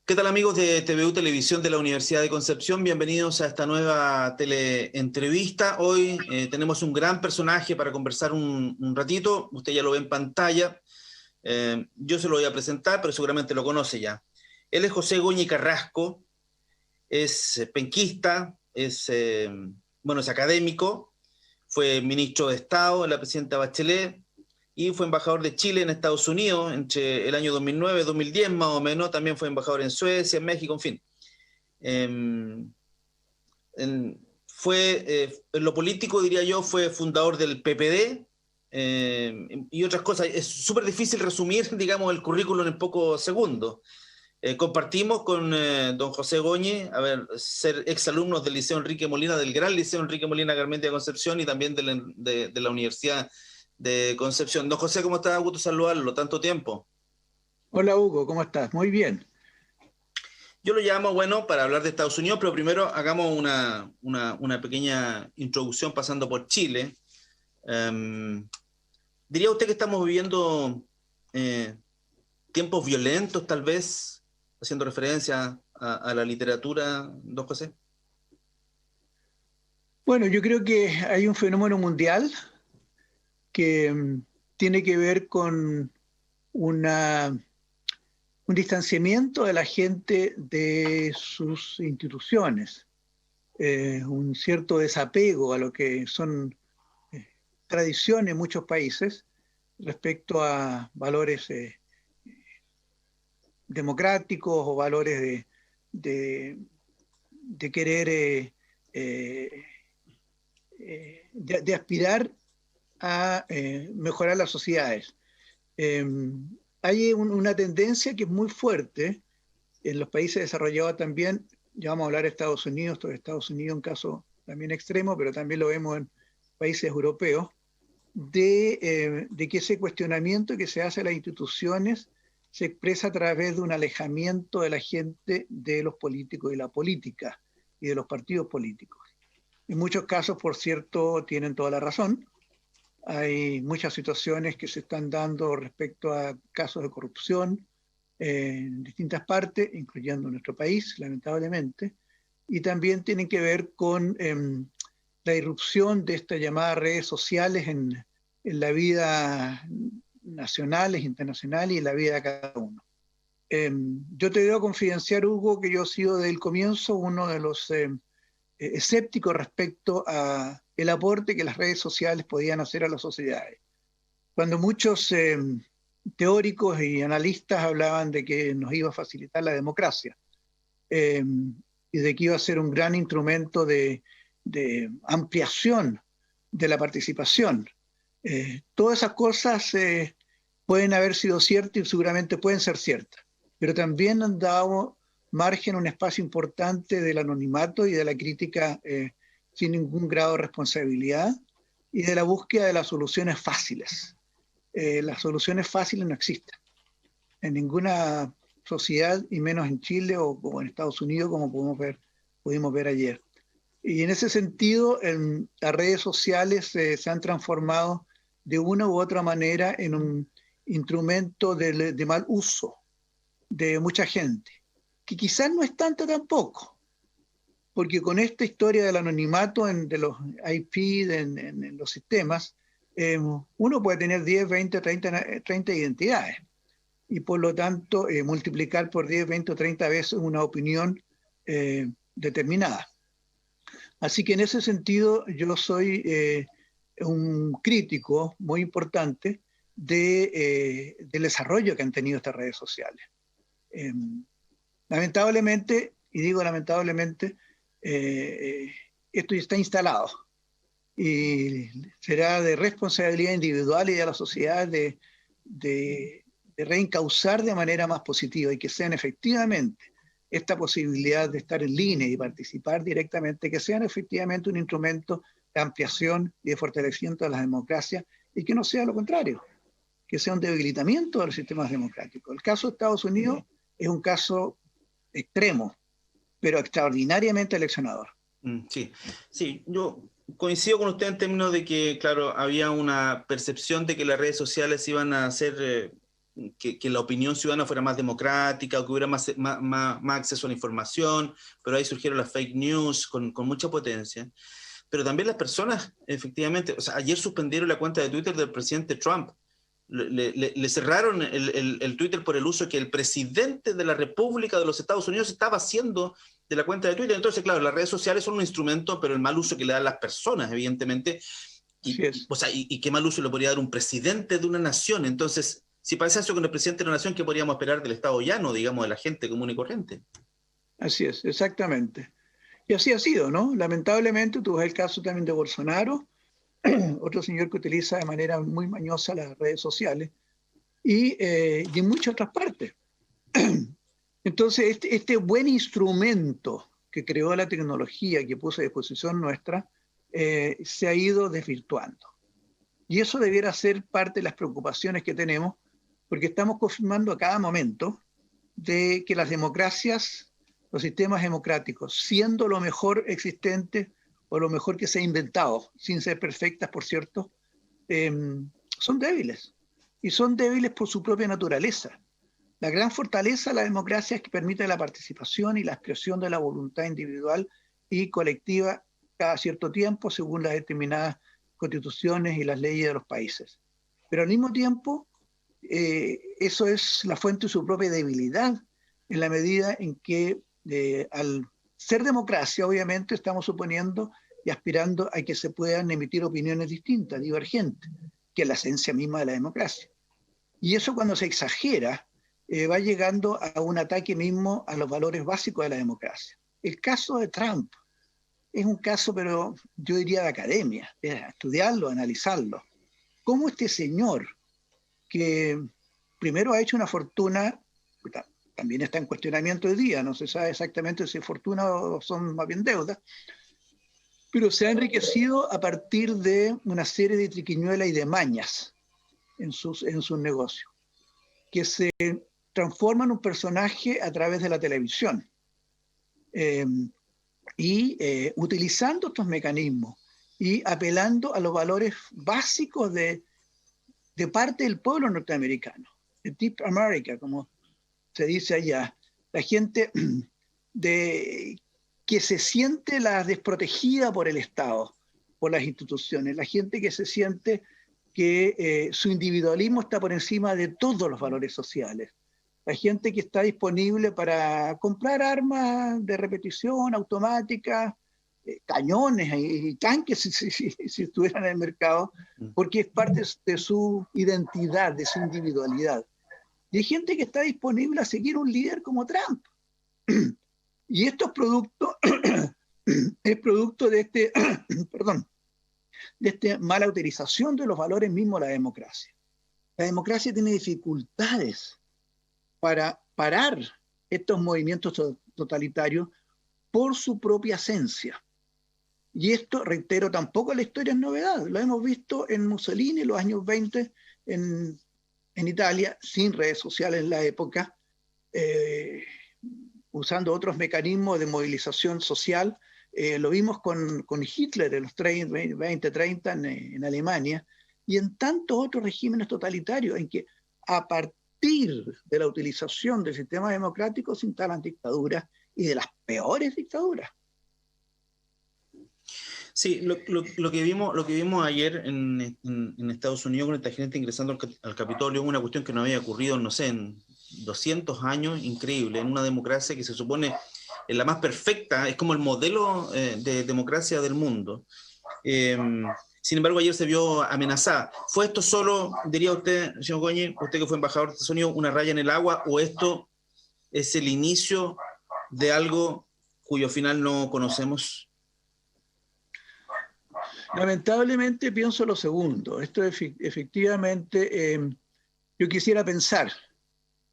¿Qué tal amigos de TVU Televisión de la Universidad de Concepción? Bienvenidos a esta nueva teleentrevista. Hoy tenemos un gran personaje para conversar un ratito. Usted ya lo ve en pantalla. Yo se lo voy a presentar, pero seguramente lo conoce ya. Él es José Goñi Carrasco, es penquista, es académico, fue ministro de Estado en la presidenta Bachelet, y fue embajador de Chile en Estados Unidos entre el año 2009 y 2010 más o menos. También fue embajador en Suecia, en México, en fin. En lo político, diría yo, fue fundador del PPD y otras cosas. Es súper difícil resumir, digamos, el currículum en pocos segundos. Compartimos con don José Goñi, ser exalumnos del Liceo Enrique Molina, del gran Liceo Enrique Molina Garmendia de Concepción, y también de la Universidad de Concepción. Don José, ¿cómo está? Gusto saludarlo, tanto tiempo. Hola Hugo, ¿cómo estás? Muy bien. Yo lo llamo, bueno, para hablar de Estados Unidos, pero primero hagamos una pequeña introducción pasando por Chile. ¿Diría usted que estamos viviendo tiempos violentos, tal vez, haciendo referencia a la literatura, don José? Bueno, yo creo que hay un fenómeno mundial que tiene que ver con un distanciamiento de la gente de sus instituciones, un cierto desapego a lo que son tradiciones en muchos países respecto a valores democráticos o valores de, de querer de aspirar a mejorar las sociedades. Eh, Hay una tendencia que es muy fuerte en los países desarrollados también. Ya vamos a hablar de Estados Unidos, todo Estados Unidos un caso también extremo, pero también lo vemos en países europeos, de que ese cuestionamiento que se hace a las instituciones se expresa a través de un alejamiento de la gente de los políticos y la política y de los partidos políticos. En muchos casos, por cierto, tienen toda la razón. Hay muchas situaciones que se están dando respecto a casos de corrupción en distintas partes, incluyendo nuestro país, lamentablemente, y también tienen que ver con la irrupción de estas llamadas redes sociales en la vida nacional, internacional y en la vida de cada uno. Yo te debo confidenciar, Hugo, que yo he sido desde el comienzo uno de los escépticos respecto a el aporte que las redes sociales podían hacer a las sociedades. Cuando muchos teóricos y analistas hablaban de que nos iba a facilitar la democracia y de que iba a ser un gran instrumento de ampliación de la participación. Todas esas cosas pueden haber sido ciertas y seguramente pueden ser ciertas, pero también han dado margen a un espacio importante del anonimato y de la crítica sin ningún grado de responsabilidad y de la búsqueda de las soluciones fáciles. Las soluciones fáciles no existen en ninguna sociedad, y menos en Chile o en Estados Unidos, como pudimos ver ayer. Y en ese sentido, las redes sociales se han transformado de una u otra manera en un instrumento de mal uso de mucha gente, que quizás no es tanto tampoco, porque con esta historia del anonimato de los IP, en los sistemas, uno puede tener 10, 20, 30 identidades y por lo tanto multiplicar por 10, 20 o 30 veces una opinión determinada. Así que en ese sentido yo soy un crítico muy importante del desarrollo que han tenido estas redes sociales. Lamentablemente, y digo lamentablemente, esto ya está instalado y será de responsabilidad individual y de la sociedad de reencauzar de manera más positiva y que sean efectivamente esta posibilidad de estar en línea y participar directamente, que sean efectivamente un instrumento de ampliación y de fortalecimiento de las democracias y que no sea lo contrario, que sea un debilitamiento de los sistemas democráticos. El caso de Estados Unidos es un caso extremo, pero extraordinariamente leccionador. Sí, sí, yo coincido con usted en términos de que, claro, había una percepción de que las redes sociales iban a ser que la opinión ciudadana fuera más democrática, o que hubiera más acceso a la información, pero ahí surgieron las fake news con mucha potencia. Pero también las personas, efectivamente, o sea, ayer suspendieron la cuenta de Twitter del presidente Trump. Le cerraron el Twitter por el uso que el presidente de la República de los Estados Unidos estaba haciendo de la cuenta de Twitter. Entonces, claro, las redes sociales son un instrumento, pero el mal uso que le dan las personas, evidentemente, y qué mal uso le podría dar un presidente de una nación. Entonces, si pasa eso con el presidente de una nación, ¿qué podríamos esperar del Estado llano, digamos, de la gente común y corriente? Así es, exactamente. Y así ha sido, ¿no? Lamentablemente, tú ves el caso también de Bolsonaro, otro señor que utiliza de manera muy mañosa las redes sociales, y en muchas otras partes. Entonces, este buen instrumento que creó la tecnología, que puso a disposición nuestra, se ha ido desvirtuando. Y eso debiera ser parte de las preocupaciones que tenemos, porque estamos confirmando a cada momento de que las democracias, los sistemas democráticos, siendo lo mejor existente o lo mejor que se ha inventado, sin ser perfectas, por cierto, son débiles. Y son débiles por su propia naturaleza. La gran fortaleza de la democracia es que permite la participación y la expresión de la voluntad individual y colectiva cada cierto tiempo, según las determinadas constituciones y las leyes de los países. Pero al mismo tiempo, eso es la fuente de su propia debilidad, en la medida en que al ser democracia, obviamente, estamos suponiendo y aspirando a que se puedan emitir opiniones distintas, divergentes, que es la esencia misma de la democracia. Y eso, cuando se exagera, va llegando a un ataque mismo a los valores básicos de la democracia. El caso de Trump es un caso, pero yo diría de academia, estudiarlo, analizarlo. ¿Cómo este señor, que primero ha hecho una fortuna, también está en cuestionamiento hoy día, no se sabe exactamente si es fortuna o son más bien deudas, pero se ha enriquecido a partir de una serie de triquiñuelas y de mañas en sus negocios, que se transforma en un personaje a través de la televisión. Utilizando estos mecanismos y apelando a los valores básicos de parte del pueblo norteamericano, el Deep America, como se dice allá, la gente que se siente la desprotegida por el Estado, por las instituciones, la gente que se siente que su individualismo está por encima de todos los valores sociales, la gente que está disponible para comprar armas de repetición automática, cañones y tanques si estuvieran en el mercado, porque es parte de su identidad, de su individualidad. Y hay gente que está disponible a seguir un líder como Trump. Y esto es producto de esta mala utilización de los valores mismos de la democracia. La democracia tiene dificultades para parar estos movimientos totalitarios por su propia esencia. Y esto, reitero, tampoco la historia es novedad. Lo hemos visto en Mussolini en los años 20 en Italia, sin redes sociales en la época, usando otros mecanismos de movilización social. Lo vimos con Hitler en los 20-30 en Alemania, y en tantos otros regímenes totalitarios en que a partir de la utilización del sistema democrático se instalan dictaduras, y de las peores dictaduras. Sí, lo que vimos ayer en Estados Unidos con esta gente ingresando al Capitolio es una cuestión que no había ocurrido, no sé, en 200 años, increíble, en una democracia que se supone es la más perfecta, es como el modelo de democracia del mundo. Sin embargo, ayer se vio amenazada. ¿Fue esto solo, diría usted, señor Goñi, usted que fue embajador de Estados Unidos, una raya en el agua, o esto es el inicio de algo cuyo final no conocemos? Lamentablemente pienso lo segundo. Esto efectivamente, yo quisiera pensar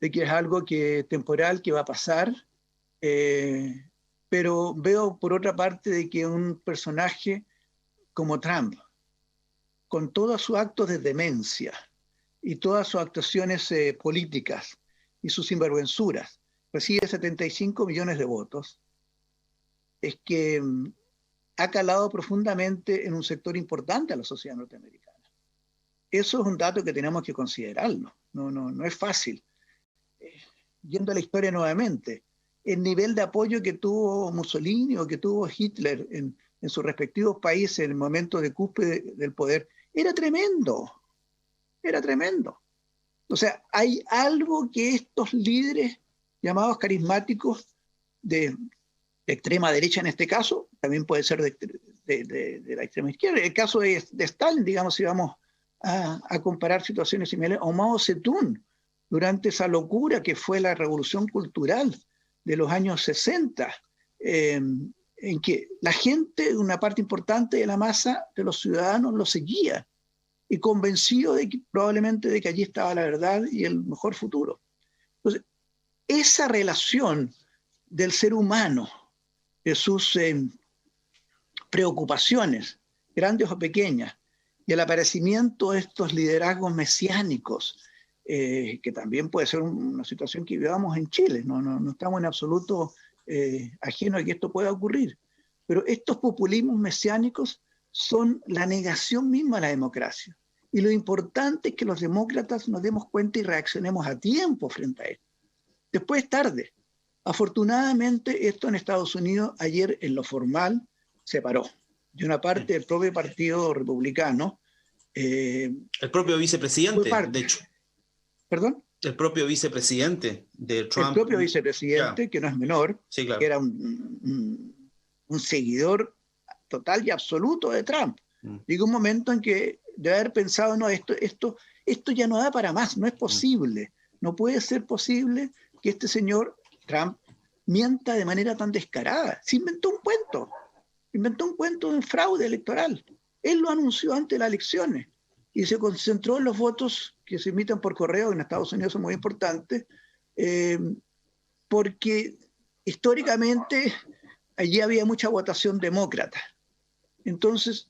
de que es algo temporal, que va a pasar, pero veo por otra parte de que un personaje como Trump, con todos sus actos de demencia y todas sus actuaciones políticas y sus sinvergüenzuras, recibe 75 millones de votos, es que ha calado profundamente en un sector importante de la sociedad norteamericana. eso es un dato que tenemos que considerarlo. No es fácil. Yendo a la historia nuevamente, el nivel de apoyo que tuvo Mussolini o que tuvo Hitler en sus respectivos países en el momento de cúspide del poder era tremendo. Era tremendo. O sea, hay algo que estos líderes llamados carismáticos de extrema derecha en este caso, también puede ser de la extrema izquierda. El caso de Stalin, digamos, si vamos a comparar situaciones similares, o Mao Zedong, durante esa locura que fue la revolución cultural de los años 60, en que la gente, una parte importante de la masa de los ciudadanos lo seguía y convencido de que probablemente de que allí estaba la verdad y el mejor futuro. Entonces, esa relación del ser humano, de sus preocupaciones, grandes o pequeñas, y el aparecimiento de estos liderazgos mesiánicos, que también puede ser una situación que vivamos en Chile, no estamos en absoluto ajenos a que esto pueda ocurrir, pero estos populismos mesiánicos son la negación misma de la democracia. Y lo importante es que los demócratas nos demos cuenta y reaccionemos a tiempo frente a esto. Después es tarde. Afortunadamente, esto en Estados Unidos ayer en lo formal se paró. De una parte del propio Partido Republicano. El propio vicepresidente, de hecho. ¿Perdón? El propio vicepresidente de Trump. El propio vicepresidente, que no es menor, sí, claro, que era un seguidor total y absoluto de Trump. Llegó un momento en que debe haber pensado, no, esto ya no da para más, no es posible. No puede ser posible que este señor Trump mienta de manera tan descarada. Se inventó un cuento de un fraude electoral. Él lo anunció antes de las elecciones y se concentró en los votos que se emitan por correo en Estados Unidos, son muy importantes, porque históricamente allí había mucha votación demócrata. Entonces,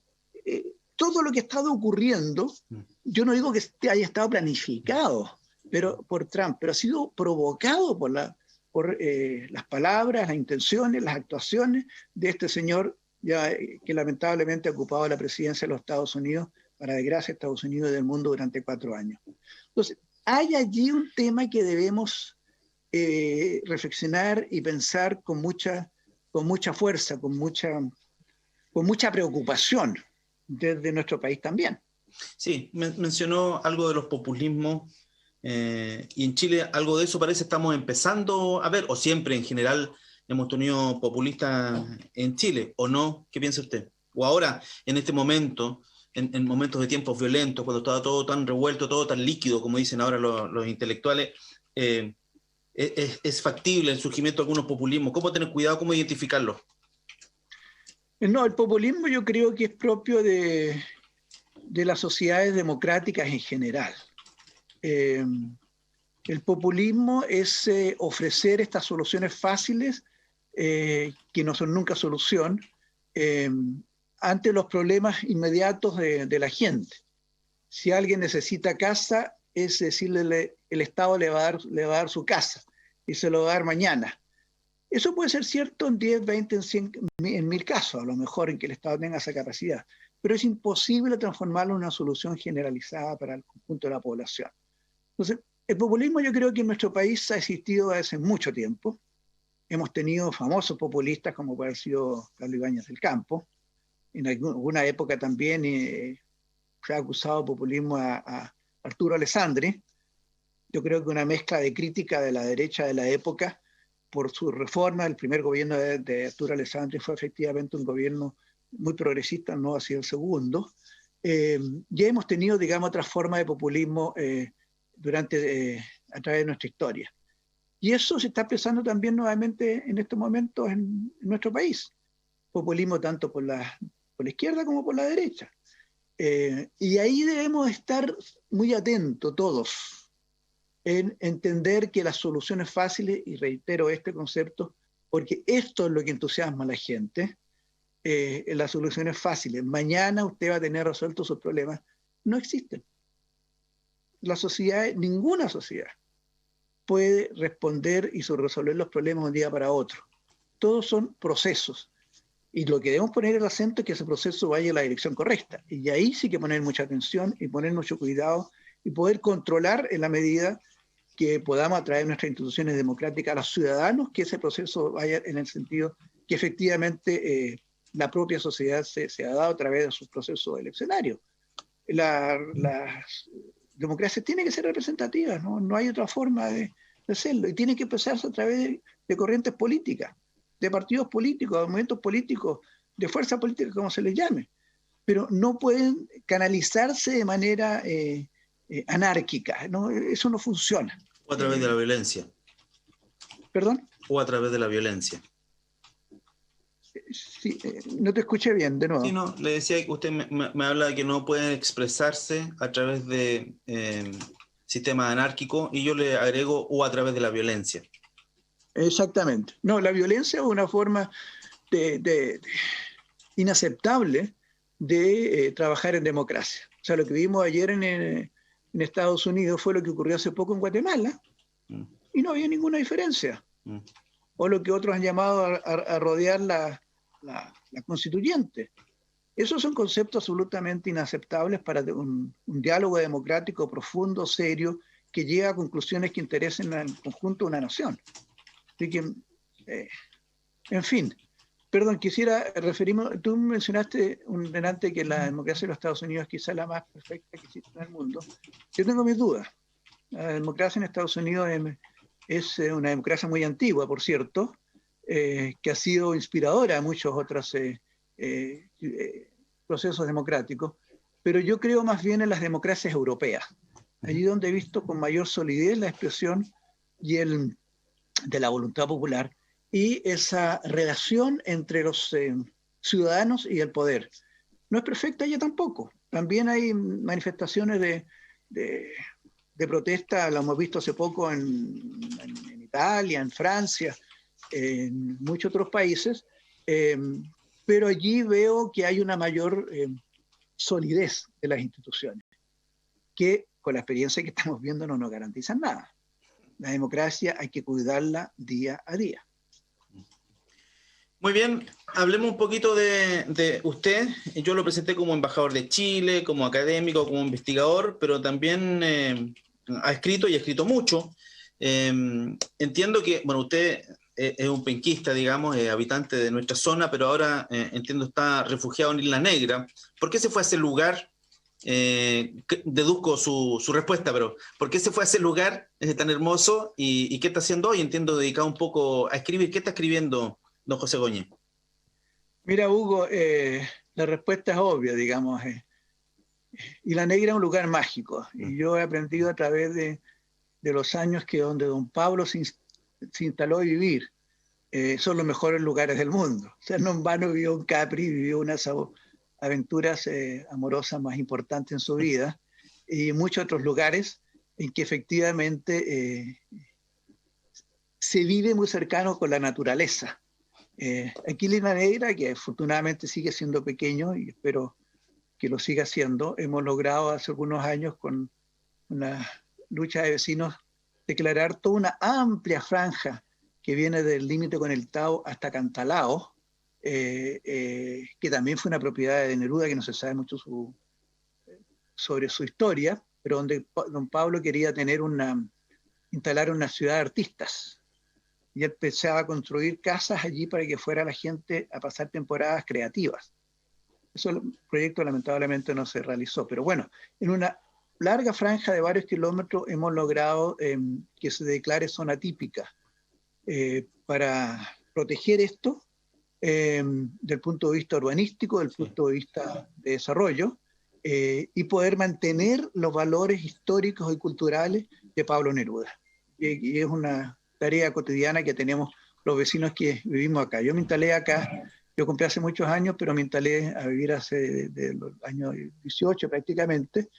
todo lo que ha estado ocurriendo, yo no digo que haya estado planificado por Trump, pero ha sido provocado por las palabras, las intenciones, las actuaciones de este señor que lamentablemente ha ocupado la presidencia de los Estados Unidos, para desgracia de Estados Unidos y del mundo durante 4 años. Entonces, hay allí un tema que debemos reflexionar y pensar con mucha fuerza, con mucha preocupación desde nuestro país también. Sí, mencionó algo de los populismos y en Chile algo de eso parece estamos empezando a ver, o siempre en general hemos tenido populistas en Chile, ¿o no? ¿Qué piensa usted? O ahora, en este momento, en momentos de tiempos violentos, cuando estaba todo tan revuelto, todo tan líquido, como dicen ahora los intelectuales, es factible el surgimiento de algunos populismos. ¿Cómo tener cuidado? ¿Cómo identificarlos? No, el populismo yo creo que es propio de las sociedades democráticas en general. El populismo es ofrecer estas soluciones fáciles, que no son nunca solución, ante los problemas inmediatos de la gente. Si alguien necesita casa, es decirle, el Estado le va a dar su casa y se lo va a dar mañana. Eso puede ser cierto en 10, 20, en 100, en 1000 casos, a lo mejor en que el Estado tenga esa capacidad, pero es imposible transformarlo en una solución generalizada para el conjunto de la población. Entonces, el populismo yo creo que en nuestro país ha existido hace mucho tiempo. Hemos tenido famosos populistas como puede haber sido Carlos Ibáñez del Campo. En alguna época también se ha acusado de populismo a Arturo Alessandri. Yo creo que una mezcla de crítica de la derecha de la época por su reforma. El primer gobierno de Arturo Alessandri fue efectivamente un gobierno muy progresista, no así el segundo. Ya hemos tenido, digamos, otras formas de populismo a través de nuestra historia. Y eso se está expresando también nuevamente en estos momentos en nuestro país. Populismo tanto por la izquierda como por la derecha. Y ahí debemos estar muy atentos todos en entender que las soluciones fáciles, y reitero este concepto, porque esto es lo que entusiasma a la gente, las soluciones fáciles. Mañana usted va a tener resueltos sus problemas. No existen. La sociedad, ninguna sociedad puede responder y resolver los problemas de un día para otro. Todos son procesos. Y lo que debemos poner el acento es que ese proceso vaya en la dirección correcta. Y ahí sí que poner mucha atención y poner mucho cuidado y poder controlar en la medida que podamos atraer nuestras instituciones democráticas a los ciudadanos, que ese proceso vaya en el sentido que efectivamente la propia sociedad se ha dado a través de sus procesos eleccionarios. Las democracias tienen que ser representativas, ¿no? No hay otra forma de hacerlo. Y tiene que empezarse a través de corrientes políticas, de partidos políticos, de movimientos políticos, de fuerzas políticas, como se les llame. Pero no pueden canalizarse de manera anárquica, ¿no? Eso no funciona. O a través de la violencia. ¿Perdón? O a través de la violencia. Sí, no te escuché bien, de nuevo. Sí, no, le decía que usted me habla de que no pueden expresarse a través de sistemas anárquicos, y yo le agrego o a través de la violencia. Exactamente. No, la violencia es una forma inaceptable de trabajar en democracia. O sea, lo que vimos ayer en Estados Unidos fue lo que ocurrió hace poco en Guatemala, y no había ninguna diferencia. O lo que otros han llamado a rodear la constituyente. Esos son conceptos absolutamente inaceptables para un diálogo democrático profundo, serio, que llegue a conclusiones que interesen al conjunto de una nación. Así que, en fin, perdón, quisiera referirme, tú mencionaste delante que la democracia de los Estados Unidos es quizá la más perfecta que existe en el mundo. Yo tengo mis dudas. La democracia en Estados Unidos es una democracia muy antigua, por cierto, que ha sido inspiradora a muchos otros procesos democráticos, pero yo creo más bien en las democracias europeas, allí donde he visto con mayor solidez la expresión de la voluntad popular y esa relación entre los ciudadanos y el poder. No es perfecta ella tampoco. También hay manifestaciones de protesta, lo hemos visto hace poco en Italia, en Francia, en muchos otros países, pero allí veo que hay una mayor solidez de las instituciones, que con la experiencia que estamos viendo no nos garantizan nada. La democracia hay que cuidarla día a día. Muy bien, hablemos un poquito de usted. Yo lo presenté como embajador de Chile, como académico, como investigador, pero también ha escrito y ha escrito mucho. Entiendo que, bueno, usted es un penquista, digamos, habitante de nuestra zona, pero ahora entiendo está refugiado en Isla Negra. ¿Por qué se fue a ese lugar? Deduzco su respuesta, pero ¿por qué se fue a ese lugar tan hermoso y qué está haciendo hoy? Entiendo dedicado un poco a escribir. ¿Qué está escribiendo don José Goñi? Mira, Hugo, la respuesta es obvia, digamos. Isla Negra es un lugar mágico, y yo he aprendido a través de los años que donde don Pablo se instaló a vivir, son los mejores lugares del mundo. O sea, no en vano vivió en Capri, vivió unas aventuras amorosas más importantes en su vida, y muchos otros lugares en que efectivamente se vive muy cercano con la naturaleza. Aquí en Isla Negra, que afortunadamente sigue siendo pequeño y espero que lo siga siendo, hemos logrado hace algunos años con una lucha de vecinos declarar toda una amplia franja que viene del límite con el Tao hasta Cantalao, que también fue una propiedad de Neruda, que no se sabe mucho sobre su historia, pero donde don Pablo quería instalar una ciudad de artistas. Y él pensaba a construir casas allí para que fuera la gente a pasar temporadas creativas. Eso el proyecto lamentablemente no se realizó, pero bueno, en una larga franja de varios kilómetros hemos logrado que se declare zona típica para proteger esto del punto de vista urbanístico, del punto de vista de desarrollo, y poder mantener los valores históricos y culturales de Pablo Neruda. Y es una tarea cotidiana que tenemos los vecinos que vivimos acá. Yo me instalé acá, yo compré hace muchos años, pero me instalé a vivir hace de los años 18 prácticamente,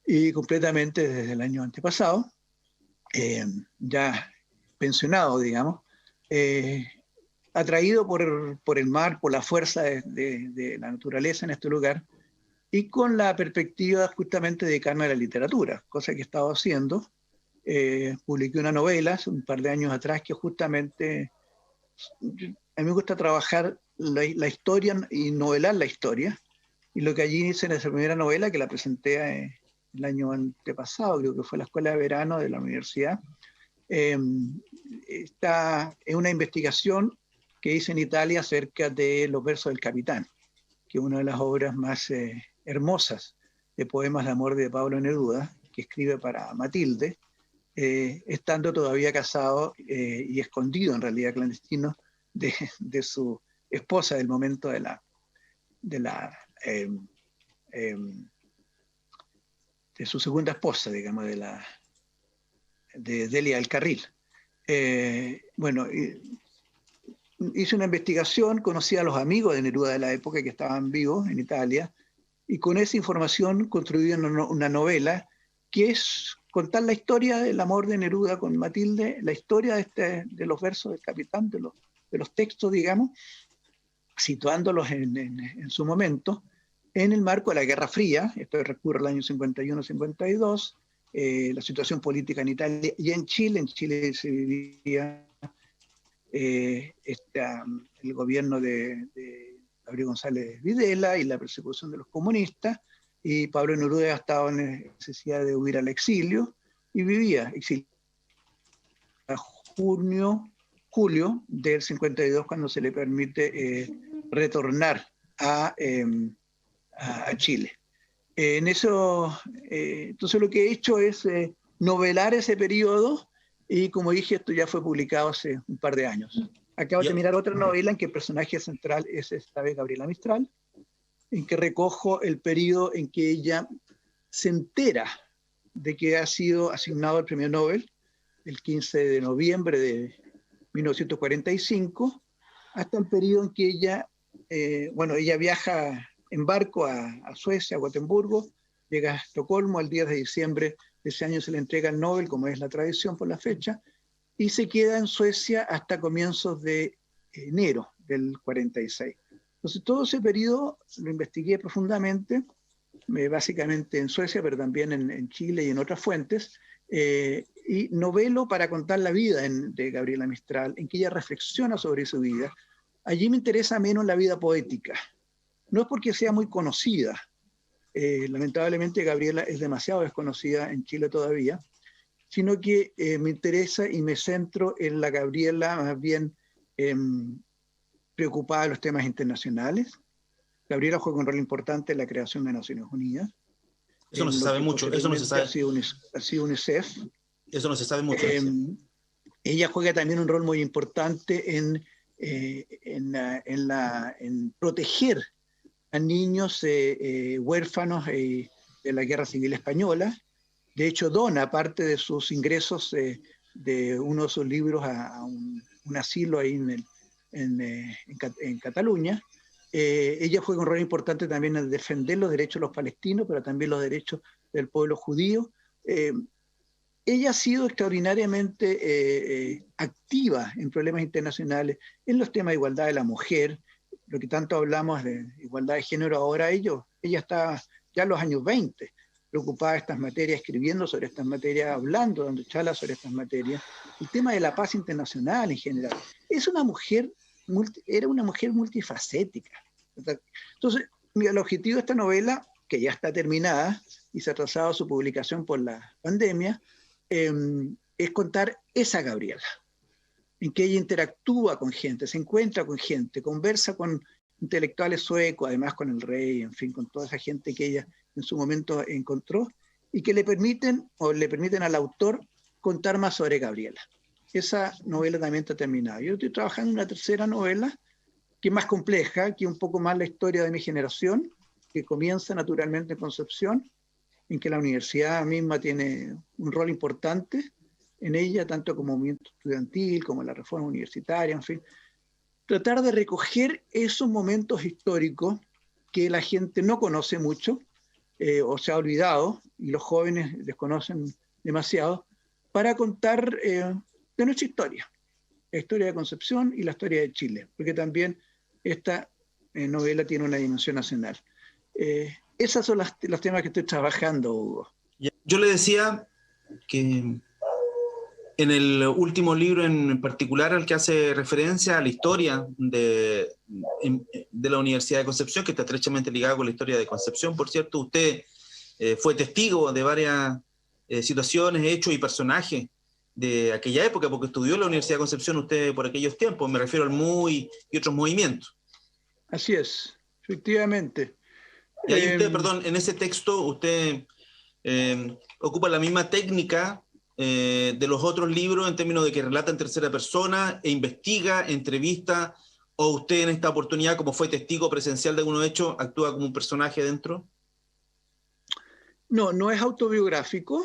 y completamente desde el año antepasado, ya pensionado, digamos, atraído por el mar, por la fuerza de la naturaleza en este lugar, y con la perspectiva justamente de dedicarme a la literatura, cosa que he estado haciendo. Publiqué una novela hace un par de años atrás que justamente, a mí me gusta trabajar la historia y novelar la historia. Y lo que allí hice en esa primera novela, que la presenté el año antepasado, creo que fue la escuela de verano de la universidad, es una investigación que hice en Italia acerca de los versos del Capitán, que es una de las obras más hermosas de poemas de amor de Pablo Neruda, que escribe para Matilde, estando todavía casado y escondido, en realidad clandestino, de su esposa del momento de su segunda esposa, digamos, de Delia del Carril. Bueno, hice una investigación, conocí a los amigos de Neruda de la época que estaban vivos en Italia, y con esa información construí una novela que es contar la historia del amor de Neruda con Matilde, la historia de los versos del Capitán, de los textos, digamos, situándolos en su momento, en el marco de la Guerra Fría. Esto recurre al año 51-52, la situación política en Italia y en Chile se vivía el gobierno de Gabriel González Videla y la persecución de los comunistas, y Pablo Neruda estaba en necesidad de huir al exilio y vivía exiliado hasta julio del 52, cuando se le permite retornar a Chile. En eso, entonces lo que he hecho es novelar ese periodo, y como dije, esto ya fue publicado hace un par de años. Acabo de terminar otra novela en que el personaje central es esta vez Gabriela Mistral, en que recojo el periodo en que ella se entera de que ha sido asignado el premio Nobel el 15 de noviembre de 1945, hasta el periodo en que ella viaja en barco a Suecia, a Gotemburgo, llega a Estocolmo, el 10 de diciembre de ese año se le entrega el Nobel, como es la tradición por la fecha, y se queda en Suecia hasta comienzos de enero del 46. Entonces todo ese periodo lo investigué profundamente, básicamente en Suecia, pero también en Chile y en otras fuentes, y novelo para contar la vida de Gabriela Mistral, en que ella reflexiona sobre su vida. Allí me interesa menos la vida poética. No es porque sea muy conocida, lamentablemente Gabriela es demasiado desconocida en Chile todavía, sino que me interesa y me centro en la Gabriela más bien preocupada de los temas internacionales. Gabriela juega un rol importante en la creación de Naciones Unidas. Eso no se sabe mucho, eso no se sabe. Ha sido UNICEF. Eso no se sabe mucho. Ella juega también un rol muy importante en proteger a niños huérfanos de la Guerra Civil Española. De hecho, dona parte de sus ingresos de uno de sus libros a un asilo ahí en Cataluña. Ella juega un rol importante también en defender los derechos de los palestinos, pero también los derechos del pueblo judío. Ella ha sido extraordinariamente activa en problemas internacionales, en los temas de igualdad de la mujer, lo que tanto hablamos de igualdad de género ahora. Ella está ya en los años 20 preocupada de estas materias, escribiendo sobre estas materias, hablando, dando charlas sobre estas materias. El tema de la paz internacional en general. Era una mujer multifacética. Entonces, el objetivo de esta novela, que ya está terminada y se ha atrasado su publicación por la pandemia, es contar esa Gabriela, en que ella interactúa con gente, se encuentra con gente, conversa con intelectuales suecos, además con el rey, en fin, con toda esa gente que ella en su momento encontró, y que le permiten al autor contar más sobre Gabriela. Esa novela también está terminada. Yo estoy trabajando en una tercera novela, que es más compleja, que es un poco más la historia de mi generación, que comienza naturalmente en Concepción, en que la universidad misma tiene un rol importante en ella, tanto como movimiento estudiantil, como la reforma universitaria, en fin. Tratar de recoger esos momentos históricos que la gente no conoce mucho, o se ha olvidado, y los jóvenes desconocen demasiado, para contar de nuestra historia, la historia de Concepción y la historia de Chile, porque también esta novela tiene una dimensión nacional. Esos son los temas que estoy trabajando, Hugo. Yo le decía que En el último libro en particular al que hace referencia a la historia de la Universidad de Concepción, que está estrechamente ligada con la historia de Concepción, por cierto, usted fue testigo de varias situaciones, hechos y personajes de aquella época, porque estudió en la Universidad de Concepción usted por aquellos tiempos, me refiero al MUI y otros movimientos. Así es, efectivamente. Y ahí usted, perdón, en ese texto usted ocupa la misma técnica de los otros libros en términos de que relata en tercera persona e investiga, entrevista, o usted en esta oportunidad, como fue testigo presencial de algunos hechos, actúa como un personaje dentro. No, no es autobiográfico.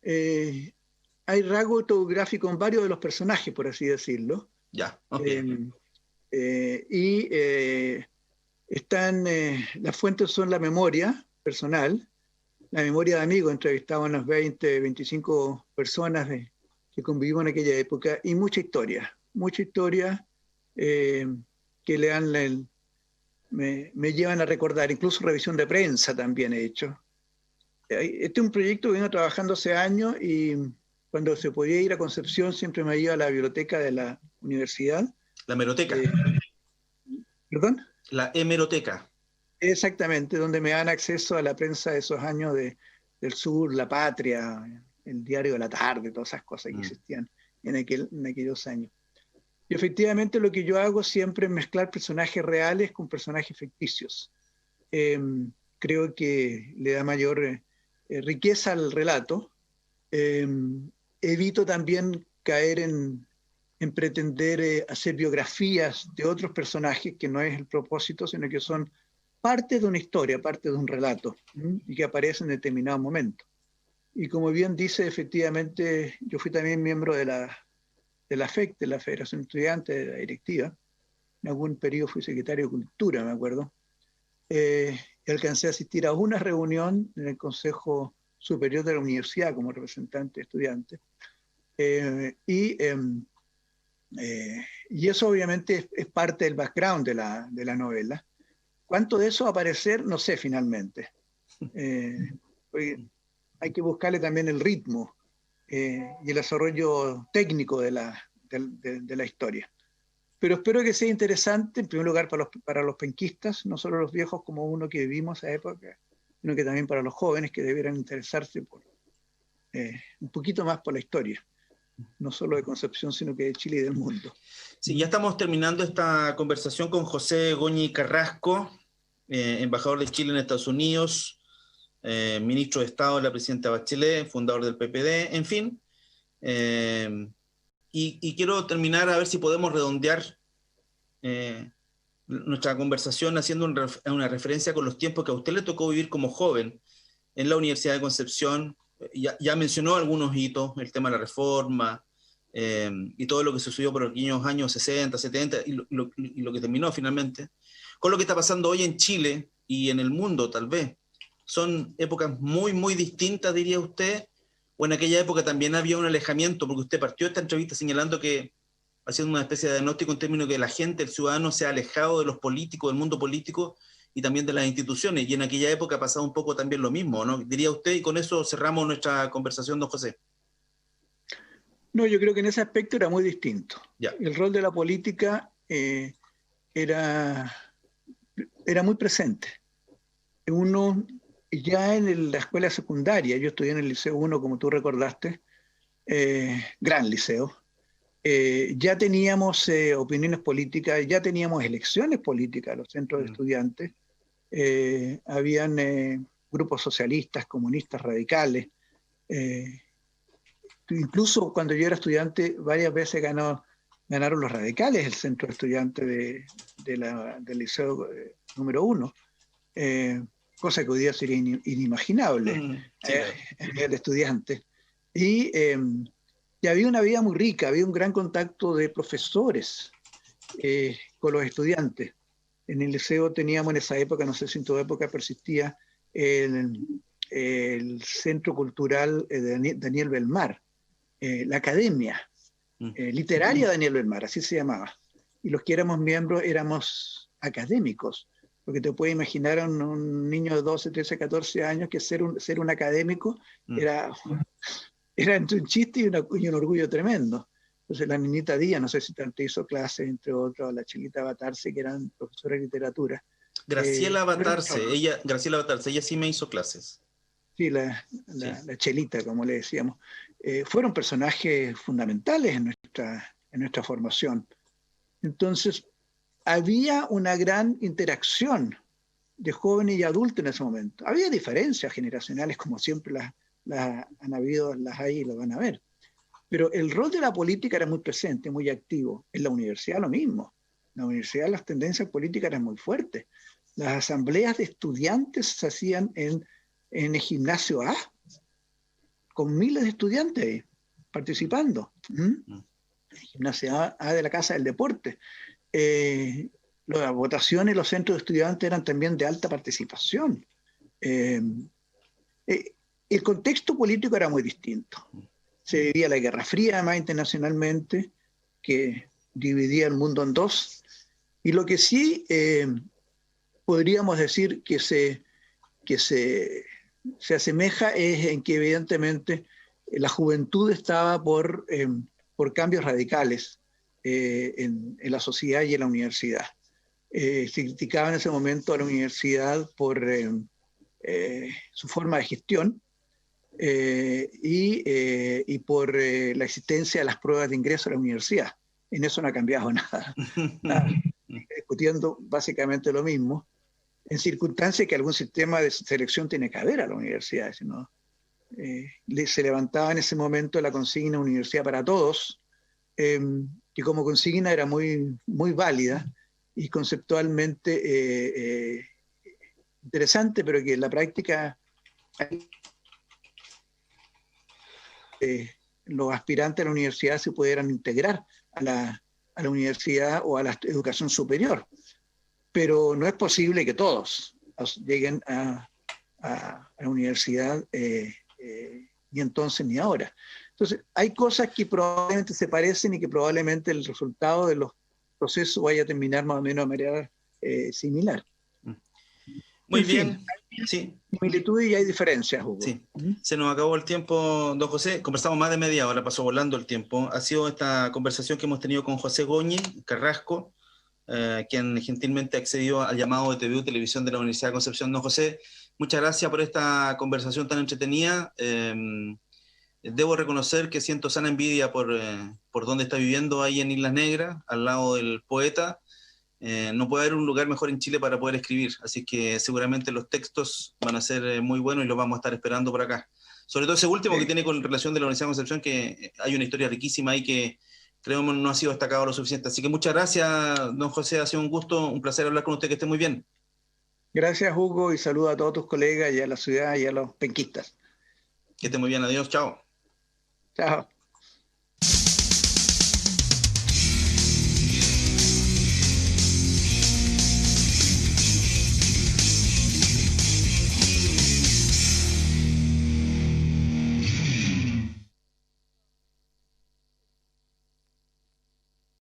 Hay rasgo autobiográfico en varios de los personajes, por así decirlo. Ya, ok. Las fuentes son la memoria personal, la memoria de amigos, entrevistaban a unas 20, 25 personas que convivimos en aquella época, y mucha historia que me llevan a recordar, incluso revisión de prensa también he hecho. Este es un proyecto que vengo trabajando hace años, y cuando se podía ir a Concepción siempre me iba a la biblioteca de la universidad. La hemeroteca. ¿Perdón? La hemeroteca. Exactamente, donde me dan acceso a la prensa de esos años del sur, La Patria, el Diario de la Tarde, todas esas cosas que existían en aquellos años. Y efectivamente lo que yo hago siempre es mezclar personajes reales con personajes ficticios. Creo que le da mayor riqueza al relato. Evito también caer en pretender hacer biografías de otros personajes, que no es el propósito, sino que son parte de una historia, parte de un relato, y que aparece en determinado momento. Y como bien dice, efectivamente, yo fui también miembro de la FEC, de la Federación Estudiante, de la directiva. En algún periodo fui secretario de Cultura, me acuerdo. Y alcancé a asistir a una reunión en el Consejo Superior de la Universidad como representante de estudiantes. Y eso obviamente es parte del background de la novela. ¿Cuánto de eso va a aparecer? No sé finalmente. Hay que buscarle también el ritmo y el desarrollo técnico de la historia. Pero espero que sea interesante, en primer lugar, para los penquistas, no solo los viejos como uno que vivimos esa época, sino que también para los jóvenes que debieran interesarse un poquito más por la historia, no solo de Concepción, sino que de Chile y del mundo. Sí, ya estamos terminando esta conversación con José Goñi Carrasco, embajador de Chile en Estados Unidos, ministro de Estado de la presidenta Bachelet, fundador del PPD, en fin. Y quiero terminar a ver si podemos redondear nuestra conversación haciendo una referencia con los tiempos que a usted le tocó vivir como joven en la Universidad de Concepción. Ya mencionó algunos hitos, el tema de la reforma, y todo lo que sucedió por aquellos años 60, 70 y lo que terminó finalmente, con lo que está pasando hoy en Chile y en el mundo tal vez. Son épocas muy, muy distintas, diría usted, o en aquella época también había un alejamiento, porque usted partió esta entrevista señalando que, haciendo una especie de diagnóstico en términos de que la gente, el ciudadano, se ha alejado de los políticos, del mundo político y también de las instituciones, y en aquella época ha pasado un poco también lo mismo, ¿no? Diría usted, y con eso cerramos nuestra conversación, don José. No, yo creo que en ese aspecto era muy distinto. Ya. El rol de la política era muy presente. Uno, ya en la escuela secundaria, yo estudié en el Liceo 1, como tú recordaste, gran liceo, ya teníamos opiniones políticas, ya teníamos elecciones políticas a los centros de estudiantes, habían grupos socialistas, comunistas, radicales. Incluso cuando yo era estudiante, varias veces ganaron los radicales el centro de estudiantes del liceo número 1, cosa que hoy día sería inimaginable a nivel de estudiantes. Y había una vida muy rica, había un gran contacto de profesores con los estudiantes. En el liceo teníamos en esa época, no sé si en toda época persistía, el Centro Cultural de Daniel Belmar, la Academia Literaria Daniel Belmar, así se llamaba. Y los que éramos miembros éramos académicos, porque te puedes imaginar a un niño de 12, 13, 14 años que ser un académico era era entre un chiste y un orgullo tremendo. Entonces la niñita Díaz, no sé si te hizo clases, entre otros, la Chelita Batarse, que eran profesores de literatura. Graciela Batarse, ella sí me hizo clases. Sí, Sí. la Chelita, como le decíamos. Fueron personajes fundamentales en nuestra formación. Entonces, había una gran interacción de jóvenes y adultos en ese momento. Había diferencias generacionales, como siempre las han habido, las hay y lo van a ver. Pero el rol de la política era muy presente, muy activo. En la universidad lo mismo. En la universidad las tendencias políticas eran muy fuertes. Las asambleas de estudiantes se hacían en el gimnasio A, con miles de estudiantes ahí, participando. El gimnasio A de la Casa del Deporte. Las votaciones, los centros de estudiantes eran también de alta participación. El contexto político era muy distinto. Se vivía la Guerra Fría, además, internacionalmente, que dividía el mundo en dos. Y lo que sí podríamos decir que se asemeja es en que evidentemente la juventud estaba por cambios radicales en la sociedad y en la universidad. Se criticaba en ese momento a la universidad por su forma de gestión y por la existencia de las pruebas de ingreso a la universidad. En eso no ha cambiado nada. Discutiendo básicamente lo mismo, en circunstancias que algún sistema de selección tiene que haber a la universidad. ¿No? Se levantaba en ese momento la consigna Universidad para Todos, que como consigna era muy, muy válida y conceptualmente interesante, pero que en la práctica los aspirantes a la universidad se pudieran integrar a la universidad o a la educación superior. Pero no es posible que todos lleguen a la universidad ni entonces ni ahora. Entonces, hay cosas que probablemente se parecen y que probablemente el resultado de los procesos vaya a terminar más o menos de manera similar. Muy bien. Sí. Similitudes y hay diferencias, Hugo. Sí. Se nos acabó el tiempo, don José. Conversamos más de media hora, pasó volando el tiempo. Ha sido esta conversación que hemos tenido con José Goñi Carrasco, quien gentilmente accedió al llamado de TVU Televisión de la Universidad de Concepción. Don José, muchas gracias por esta conversación tan entretenida. Debo reconocer que siento sana envidia por dónde está viviendo ahí en Islas Negras, al lado del poeta. No puede haber un lugar mejor en Chile para poder escribir, así que seguramente los textos van a ser muy buenos y los vamos a estar esperando por acá. Sobre todo ese último que tiene con relación de la Universidad de Concepción, que hay una historia riquísima ahí que creo no ha sido destacado lo suficiente. Así que muchas gracias, don José, ha sido un gusto, un placer hablar con usted, que esté muy bien. Gracias, Hugo, y saludo a todos tus colegas y a la ciudad y a los penquistas. Que esté muy bien, adiós, chao. Chao.